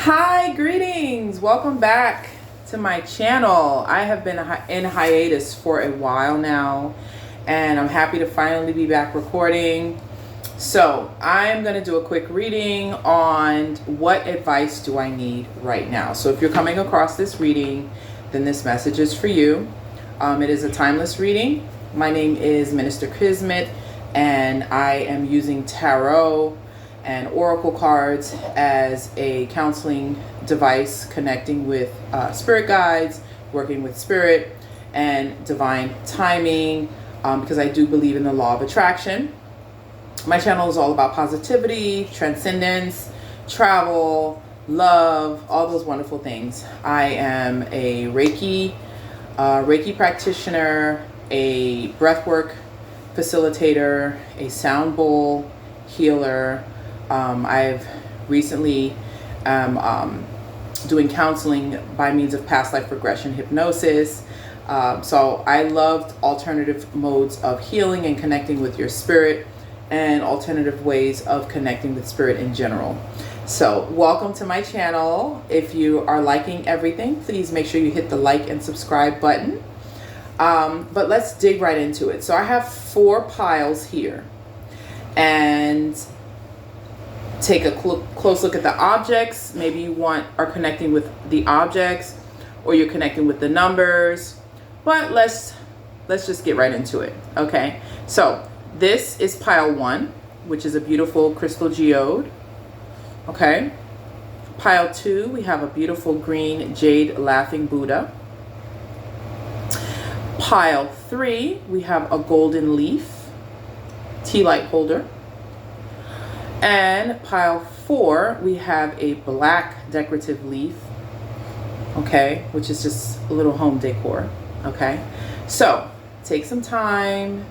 Hi, greetings. Welcome back to my channel. I have been in hiatus for a while now, and I'm happy to finally be back recording. So I'm going to do a quick reading on what advice do I need right now. So if you're coming across this reading, then this message is for you. It is a timeless reading. My name is Minister Kismet, and I am using tarot and oracle cards as a counseling device, connecting with spirit guides, working with spirit and divine timing, because I do believe in the law of attraction. My channel is all about positivity, transcendence, travel, love, all those wonderful things. I am a Reiki practitioner, a breathwork facilitator, a sound bowl healer. I've recently doing counseling by means of past life regression hypnosis. So I loved alternative modes of healing and connecting with your spirit, and alternative ways of connecting with spirit in general. So welcome to my channel. If you are liking everything, please make sure you hit the like and subscribe button. But let's dig right into it. So I have 4 piles here, and take a close look at the objects. Maybe you are connecting with the objects, or you're connecting with the numbers, but let's just get right into it. Okay, so this is pile 1, which is a beautiful crystal geode. Okay, pile 2, we have a beautiful green jade laughing Buddha. Pile 3, we have a golden leaf tea light holder. And pile 4, we have a black decorative leaf, okay, which is just a little home decor. Okay, so take some time,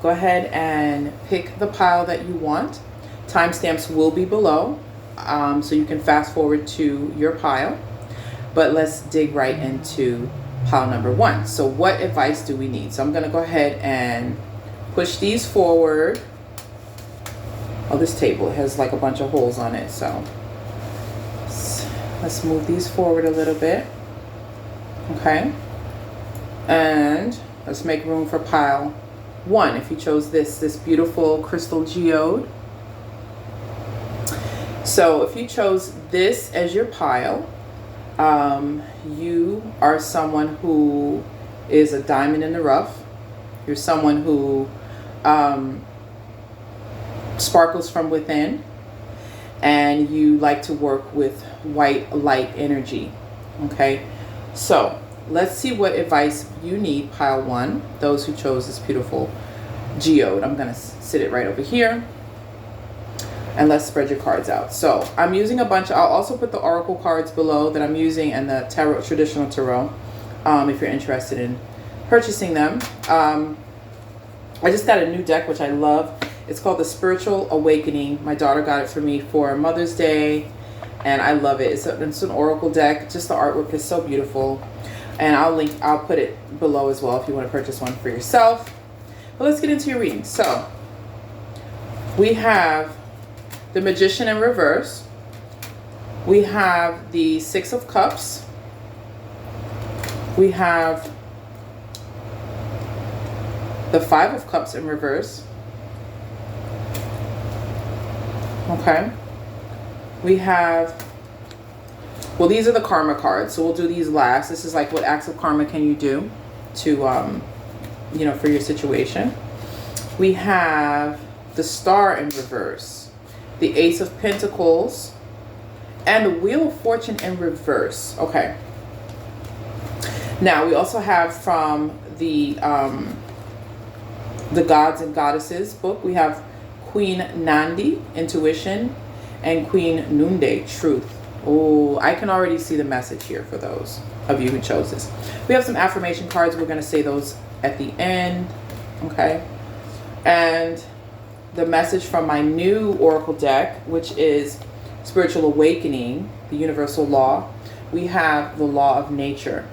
go ahead and pick the pile that you want. Timestamps will be below, so you can fast forward to your pile. But let's dig right into pile number 1. So what advice do we need? So I'm going to go ahead and push these forward. Oh, this table has like a bunch of holes on it, so let's move these forward a little bit. Okay, and let's make room for pile 1. If you chose this beautiful crystal geode. So if you chose this as your pile, you are someone who is a diamond in the rough. You're someone who sparkles from within, and you like to work with white light energy. Okay, so let's see what advice you need, pile 1, those who chose this beautiful geode. I'm gonna sit it right over here, and let's spread your cards out. So I'm using a bunch. I'll also put the oracle cards below that I'm using, and the tarot, traditional tarot, if you're interested in purchasing them. I just got a new deck which I love. It's called the Spiritual Awakening. My daughter got it for me for Mother's Day, and I love it. It's an oracle deck. Just the artwork is so beautiful, and I'll put it below as well if you want to purchase one for yourself. But let's get into your reading. So we have the Magician in reverse. We have the 6 of Cups. We have the 5 of Cups in reverse. Okay, we have, well, these are the karma cards, so we'll do these last. This is like, what acts of karma can you do to for your situation. We have the Star in reverse, the Ace of Pentacles, and the Wheel of Fortune in reverse. Okay, now we also have from the Gods and Goddesses book, we have Queen Nandi, Intuition, and Queen Nunde, Truth. Oh, I can already see the message here for those of you who chose this. We have some affirmation cards. We're going to say those at the end. Okay, and the message from my new oracle deck, which is Spiritual Awakening, the Universal Law. We have the Law of Nature.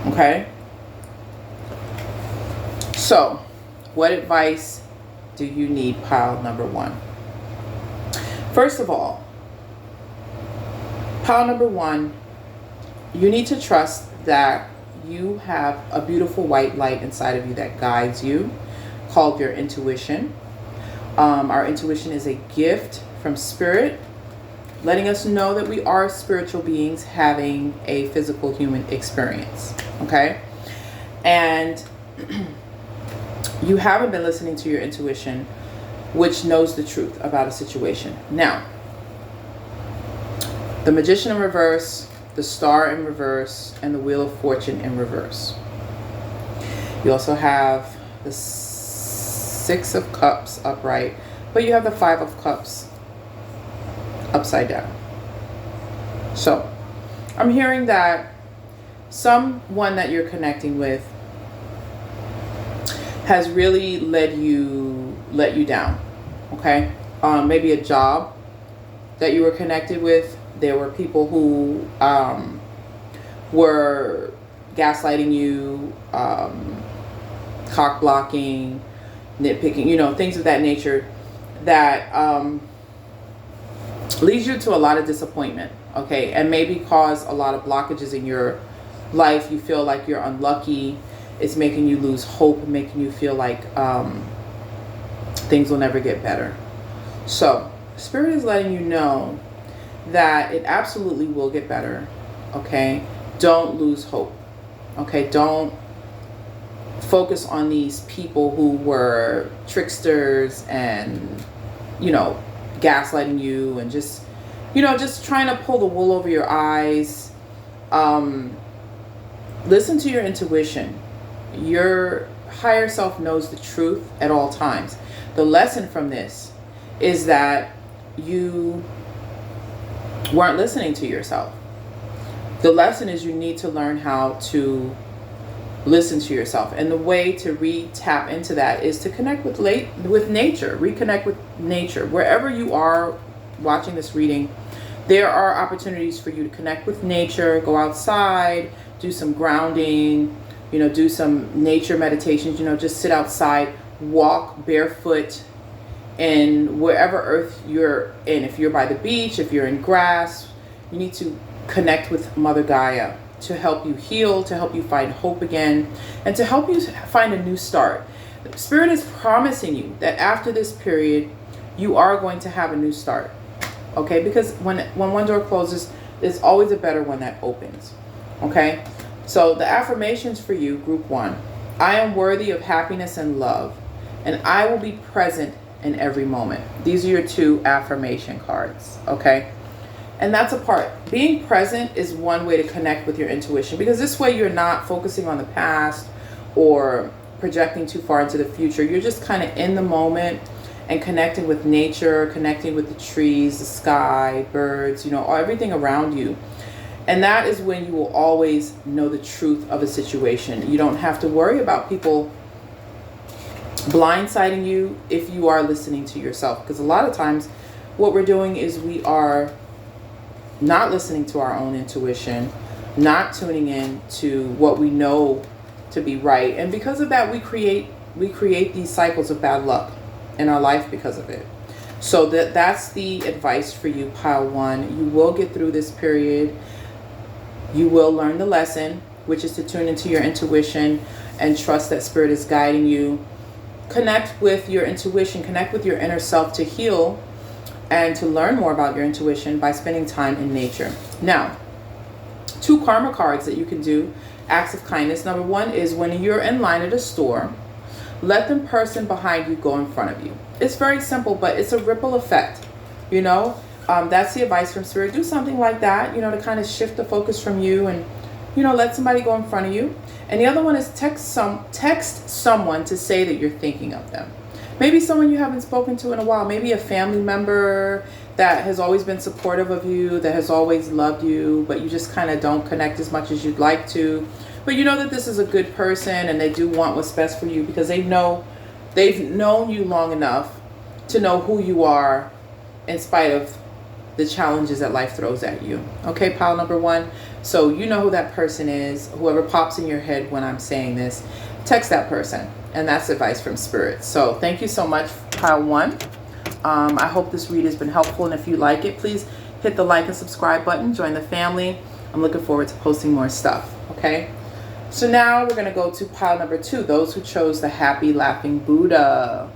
Okay, so what advice do you need, pile number 1? First of all, Pile number one, you need to trust that you have a beautiful white light inside of you that guides you, called your intuition. Our intuition is a gift from spirit, letting us know that we are spiritual beings having a physical human experience. Okay? And you haven't been listening to your intuition, which knows the truth about a situation. Now, the Magician in reverse, the Star in reverse, and the Wheel of Fortune in reverse. You also have the Six of Cups upright, but you have the Five of Cups upside down. So, I'm hearing that someone that you're connecting with has really let you down. Okay? Maybe a job that you were connected with. There were people who were gaslighting you, cock blocking, nitpicking, things of that nature that leads you to a lot of disappointment, okay? And maybe cause a lot of blockages in your life. You feel like you're unlucky. It's making you lose hope, making you feel like things will never get better. So, Spirit is letting you know that it absolutely will get better, okay? Don't lose hope, okay? Don't focus on these people who were tricksters and, gaslighting you and just trying to pull the wool over your eyes. Listen to your intuition. Your higher self knows the truth at all times. The lesson from this is that you weren't listening to yourself. The lesson is you need to learn how to listen to yourself. And the way to tap into that is to connect with nature, reconnect with nature. Wherever you are watching this reading, there are opportunities for you to connect with nature, go outside, do some grounding, do some nature meditations, just sit outside, walk barefoot in wherever earth you're in. If you're by the beach, if you're in grass, you need to connect with Mother Gaia to help you heal, to help you find hope again, and to help you find a new start. Spirit is promising you that after this period, you are going to have a new start. Okay? Because when one door closes, there's always a better one that opens. Okay? So the affirmations for you, group 1. I am worthy of happiness and love, and I will be present in every moment. These are your 2 affirmation cards. Okay? And that's a part. Being present is one way to connect with your intuition, because this way you're not focusing on the past or projecting too far into the future. You're just kind of in the moment and connecting with nature, connecting with the trees, the sky, birds, everything around you. And that is when you will always know the truth of a situation. You don't have to worry about people blindsiding you if you are listening to yourself. Because a lot of times what we're doing is we are not listening to our own intuition, not tuning in to what we know to be right. And because of that, we create these cycles of bad luck in our life because of it. So that's the advice for you, pile 1. You will get through this period. You will learn the lesson, which is to tune into your intuition and trust that Spirit is guiding you. Connect with your intuition, connect with your inner self to heal and to learn more about your intuition by spending time in nature. Now, 2 karma cards that you can do, acts of kindness. Number 1 is when you're in line at a store, let the person behind you go in front of you. It's very simple, but it's a ripple effect, That's the advice from Spirit. Do something like that, to kind of shift the focus from you and, let somebody go in front of you. And the other one is text someone to say that you're thinking of them. Maybe someone you haven't spoken to in a while. Maybe a family member that has always been supportive of you, that has always loved you, but you just kind of don't connect as much as you'd like to. But you know that this is a good person and they do want what's best for you because they've known you long enough to know who you are in spite of the challenges that life throws at you. Okay, pile number 1. So you know who that person is. Whoever pops in your head when I'm saying this, text that person. And that's advice from Spirit. So thank you so much, pile 1. I hope this read has been helpful. And if you like it, please hit the like and subscribe button, join the family. I'm looking forward to posting more stuff, okay? So now we're going to go to pile number 2, those who chose the Happy Laughing Buddha.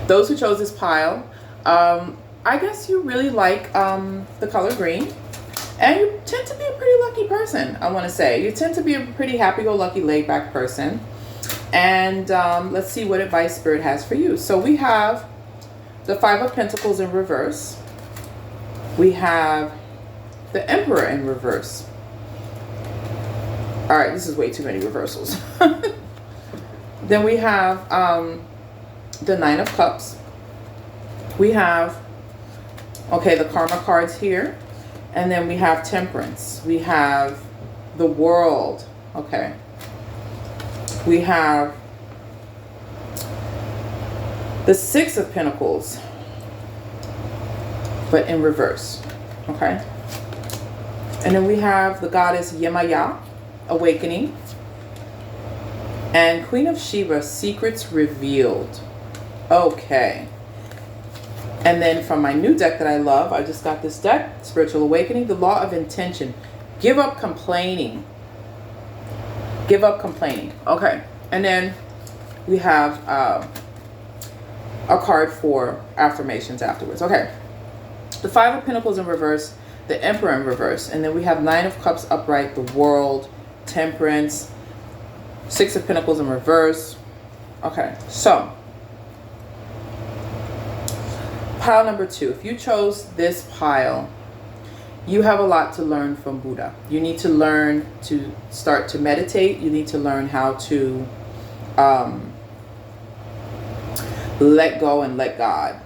Those who chose this pile, I guess you really like the color green. And you tend to be a pretty lucky person, I want to say. You tend to be a pretty happy-go-lucky, laid-back person. And let's see what advice Spirit has for you. So we have the 5 of Pentacles in reverse. We have the Emperor in reverse. All right, this is way too many reversals. Then we have the 9 of Cups. We have, okay, the Karma cards here. And then we have Temperance. We have the World. Okay. We have the 6 of Pentacles, but in reverse. Okay. And then we have the Goddess Yemaya, Awakening. And Queen of Sheba, Secrets Revealed. Okay. And then from my new deck that I love, I just got this deck, Spiritual Awakening, the Law of Intention. Give up complaining. Give up complaining. Okay. And then we have a card for affirmations afterwards. Okay. The 5 of Pentacles in reverse, the Emperor in reverse. And then we have 9 of Cups upright, the World, Temperance, 6 of Pentacles in reverse. Okay. So pile number 2, if you chose this pile, you have a lot to learn from Buddha. You need to learn to start to meditate. You need to learn how to let go and let God.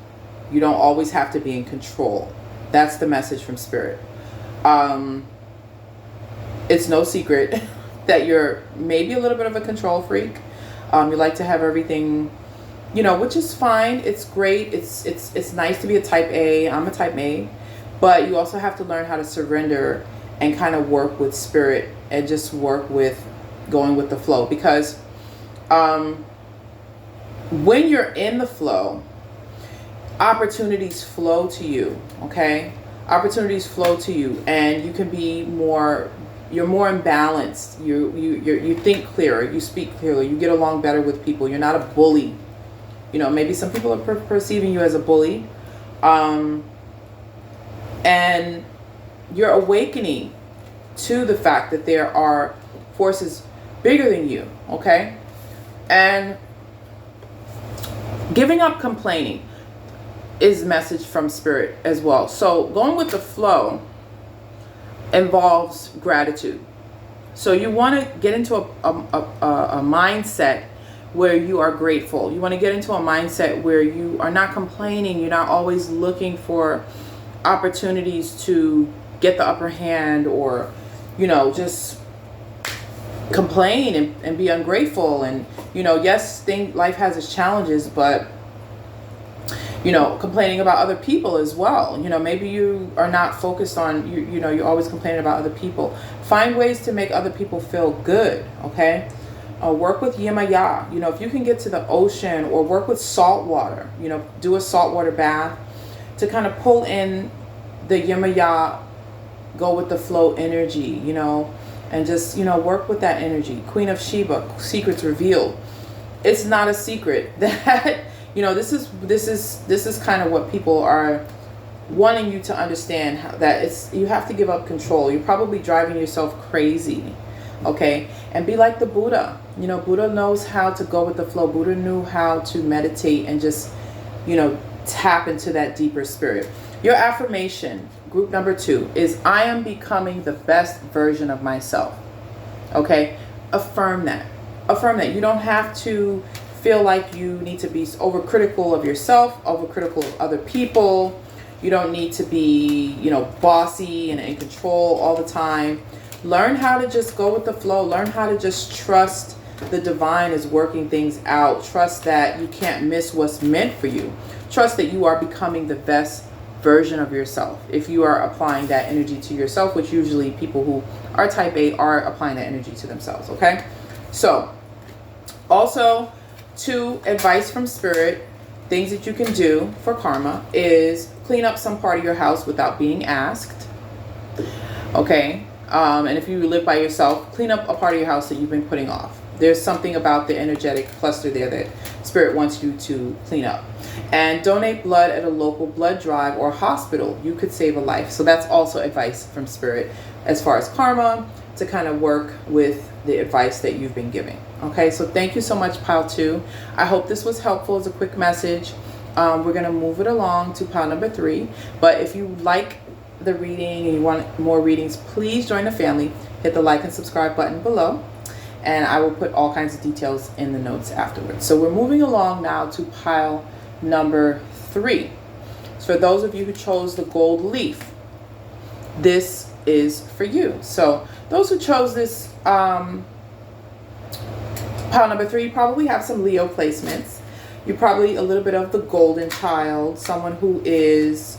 You don't always have to be in control. That's the message from Spirit. It's no secret that you're maybe a little bit of a control freak. You like to have everything, you know, which is fine. It's great. It's nice to be a type A. I'm a type A. But you also have to learn how to surrender and kind of work with Spirit and just work with going with the flow. Because when you're in the flow, opportunities flow to you, okay? Opportunities flow to you, and you can be more, you're more imbalanced. You think clearer, you speak clearly, you get along better with people. You're not a bully. You know, maybe some people are perceiving you as a bully. And you're awakening to the fact that there are forces bigger than you, okay? And giving up complaining is a message from Spirit as well. So going with the flow involves gratitude. So you want to get into a mindset where you are grateful. You want to get into a mindset where you are not complaining. You're not always looking for opportunities to get the upper hand, or, you know, just complain and be ungrateful. And, you know, yes, life has its challenges, but, you know, complaining about other people as well. You know, maybe you are not focused on, you know, you're always complaining about other people. Find ways to make other people feel good, okay? Work with Yemaya. You know, if you can get to the ocean, or work with salt water, you know, do a saltwater bath to kind of pull in the Yemaya, go with the flow energy, you know, and just, you know, work with that energy. Queen of Sheba, Secrets Revealed. It's not a secret that, you know, this is kind of what people are wanting you to understand, that it's, you have to give up control. You're probably driving yourself crazy, okay? And be like the Buddha. You know, Buddha knows how to go with the flow. Buddha knew how to meditate and just, you know, tap into that deeper spirit. Your affirmation, group number 2, is I am becoming the best version of myself. Okay? Affirm that. Affirm that. You don't have to feel like you need to be overcritical of yourself, overcritical of other people. You don't need to be, you know, bossy and in control all the time. Learn how to just go with the flow. Learn how to just trust the divine is working things out. Trust that you can't miss what's meant for you. Trust that you are becoming the best version of yourself if you are applying that energy to yourself, which usually people who are type A are applying that energy to themselves, okay? So also, 2, advice from Spirit. things that you can do for karma is clean up some part of your house without being asked. Okay. And if you live by yourself, clean up a part of your house that you've been putting off. There's something about the energetic cluster there that Spirit wants you to clean up. And donate blood at a local blood drive or hospital. You could save a life. So that's also advice from Spirit as far as karma, to kind of work with the advice that you've been giving. Okay, so thank you so much, pile 2. I hope this was helpful as a quick message. We're going to move it along to pile number 3. But if you like the reading and you want more readings, please join the family. Hit the like and subscribe button below, and I will put all kinds of details in the notes afterwards. So we're moving along now to pile number 3. So for those of you who chose the gold leaf, this is for you. So those who chose this pile number 3, you probably have some Leo placements. You're probably a little bit of the golden child, someone who is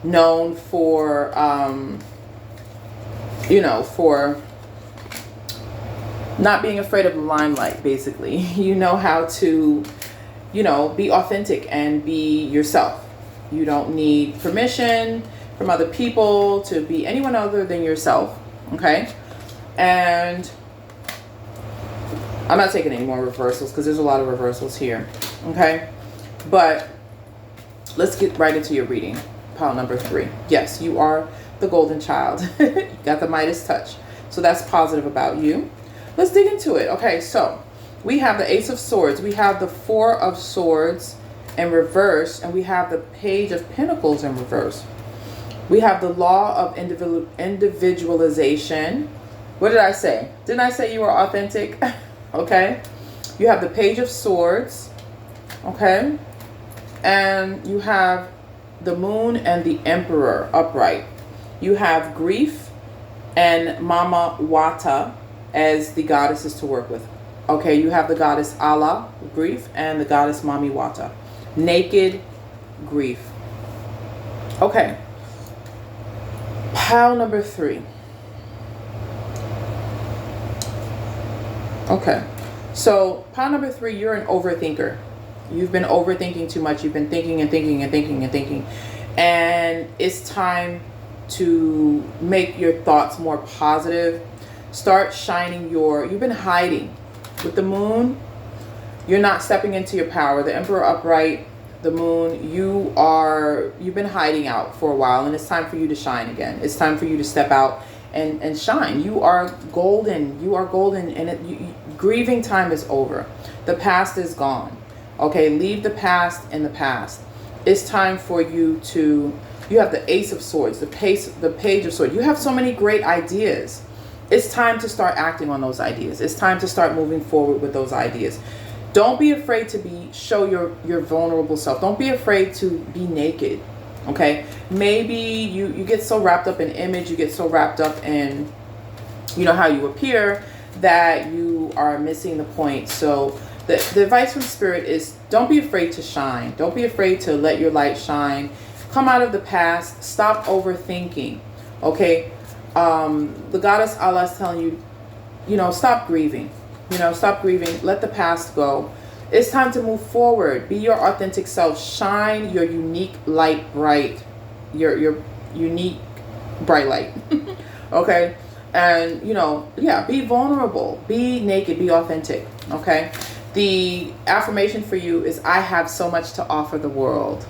known for, for not being afraid of the limelight, basically. You know how to, be authentic and be yourself. You don't need permission from other people to be anyone other than yourself, okay? And I'm not taking any more reversals because there's a lot of reversals here, okay? But let's get right into your reading. Pile number 3. Yes, you are the golden child. You got the Midas touch. So that's positive about you. Let's dig into it. Okay, so we have the Ace of Swords. We have the 4 of Swords in reverse. And we have the Page of Pentacles in reverse. We have the Law of Individualization. What did I say? Didn't I say you were authentic? Okay. You have the Page of Swords. Okay. And you have the Moon and the Emperor upright. You have grief and Mama Wata as the goddesses to work with. Okay, you have the goddess Allah, grief, and the goddess Mami Wata, naked grief. Okay, pile number 3. Okay, so pile number 3, you're an overthinker. You've been overthinking too much. You've been thinking and thinking and thinking and thinking. And it's time to make your thoughts more positive. Start shining you've been hiding. With the Moon, you're not stepping into your power. The Emperor upright, the Moon, you've been hiding out for a while, and it's time for you to shine again. It's time for you to step out and shine. You are golden. You are golden, and grieving time is over. The past is gone. Okay, leave the past in the past. It's time for you to, you have the Ace of Swords, the Page of Swords. You have so many great ideas. It's time to start acting on those ideas. It's time to start moving forward with those ideas. Don't be afraid to show your vulnerable self. Don't be afraid to be naked. Okay, maybe you get so wrapped up in image, you get so wrapped up in how you appear, that you are missing the point. So the advice from Spirit is, don't be afraid to shine. Don't be afraid to let your light shine. Come out of the past. Stop overthinking. Okay, the goddess Allah is telling you, stop grieving. Stop grieving. Let the past go. It's time to move forward. Be your authentic self. Shine your unique light bright. Your unique bright light. Okay? And, be vulnerable. Be naked. Be authentic. Okay? The affirmation for you is, I have so much to offer the world.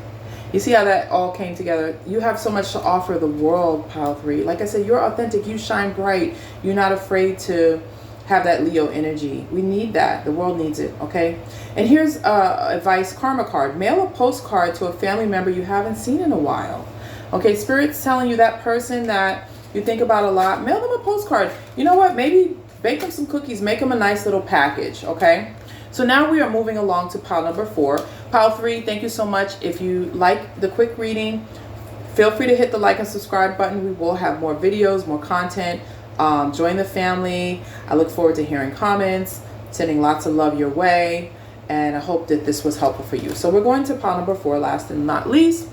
You see how that all came together? You have so much to offer the world, pile 3. Like I said, you're authentic. You shine bright. You're not afraid to have that Leo energy. We need that. The world needs it, okay? And here's advice, karma card. Mail a postcard to a family member you haven't seen in a while. Okay, Spirit's telling you that person that you think about a lot, mail them a postcard. You know what? Maybe bake them some cookies. Make them a nice little package, okay? So now we are moving along to pile number 4. Pile 3, thank you so much. If you like the quick reading, feel free to hit the like and subscribe button. We will have more videos, more content. Join the family. I look forward to hearing comments, sending lots of love your way, and I hope that this was helpful for you. So we're going to pile number 4, last and not least,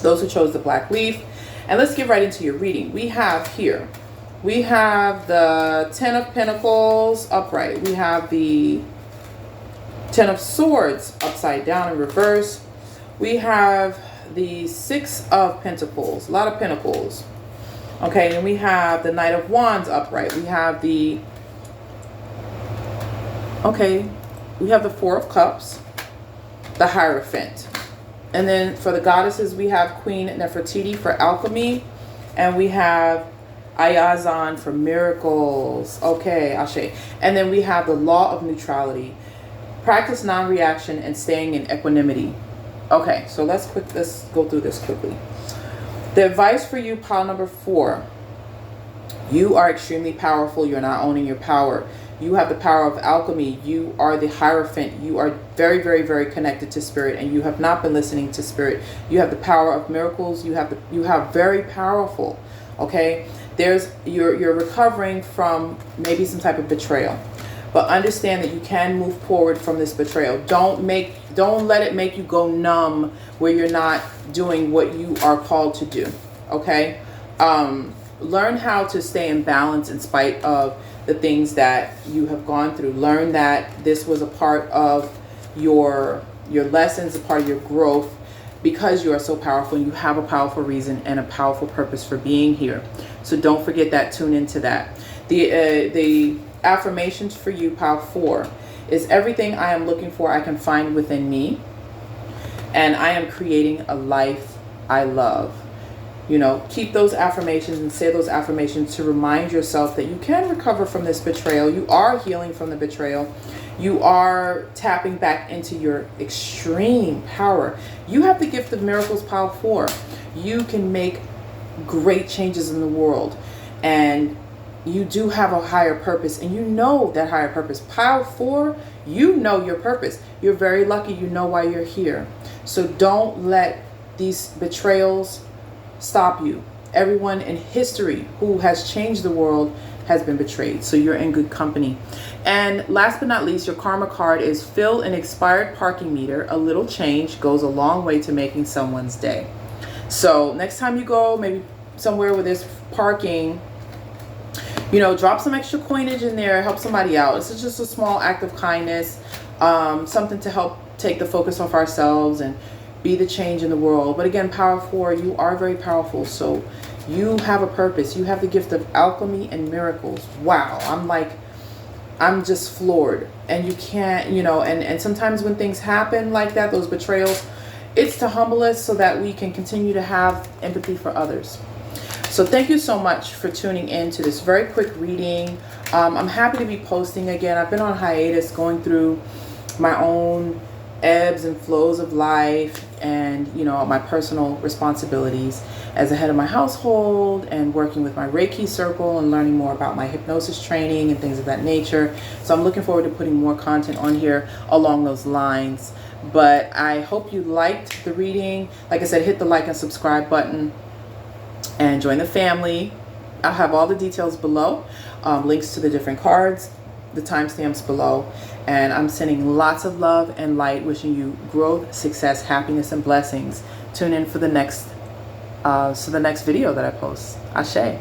those who chose the black leaf. And let's get right into your reading. We have here, we have the 10 of Pentacles upright. We have the Ten of Swords upside down in reverse. We have the Six of Pentacles, a lot of pentacles. Okay, and we have the Knight of Wands upright. We have the, okay, we have the Four of Cups, the Hierophant. And then for the goddesses, we have Queen Nefertiti for alchemy. And we have Ayazan for miracles. Okay, Ashe. And then we have the Law of Neutrality. Practice non-reaction and staying in equanimity. Okay, so let's go through this quickly. The advice for you, pile number 4. You are extremely powerful. You're not owning your power. You have the power of alchemy. You are the Hierophant. You are very, very, very connected to spirit, and you have not been listening to spirit. You have the power of miracles. You have very powerful. Okay, you're recovering from maybe some type of betrayal, but understand that you can move forward from this betrayal. Don't let it make you go numb where you're not doing what you are called to do. Okay, learn how to stay in balance in spite of the things that you have gone through. Learn that this was a part of your lessons, a part of your growth, because you are so powerful and you have a powerful reason and a powerful purpose for being here. So don't forget that. Tune into that. The affirmations for you, pile 4, is everything I am looking for I can find within me, and I am creating a life I love. You know, keep those affirmations and say those affirmations to remind yourself that you can recover from this betrayal. You are healing from the betrayal. You are tapping back into your extreme power. You have the gift of miracles, pile 4. You can make great changes in the world, and you do have a higher purpose, and you know that higher purpose. Pile 4, you know your purpose. You're very lucky. You know why you're here. So don't let these betrayals stop you. Everyone in history who has changed the world has been betrayed. So you're in good company. And last but not least, your karma card is fill an expired parking meter. A little change goes a long way to making someone's day. So next time you go, maybe somewhere where there's parking, you know, drop some extra coinage in there, help somebody out. This is just a small act of kindness, something to help take the focus off ourselves and be the change in the world. But again, power 4, you are very powerful. So you have a purpose. You have the gift of alchemy and miracles. Wow. I'm just floored. And you can't, you know, and sometimes when things happen like that, those betrayals, it's to humble us so that we can continue to have empathy for others. So thank you so much for tuning in to this very quick reading. I'm happy to be posting again. I've been on hiatus, going through my own ebbs and flows of life, and you know, my personal responsibilities as a head of my household, and working with my Reiki circle, and learning more about my hypnosis training and things of that nature. So I'm looking forward to putting more content on here along those lines. But I hope you liked the reading. Like I said, hit the like and subscribe button and join the family. I'll have all the details below, links to the different cards, the timestamps below. And I'm sending lots of love and light, wishing you growth, success, happiness, and blessings. Tune in for the next video that I post. Ashe.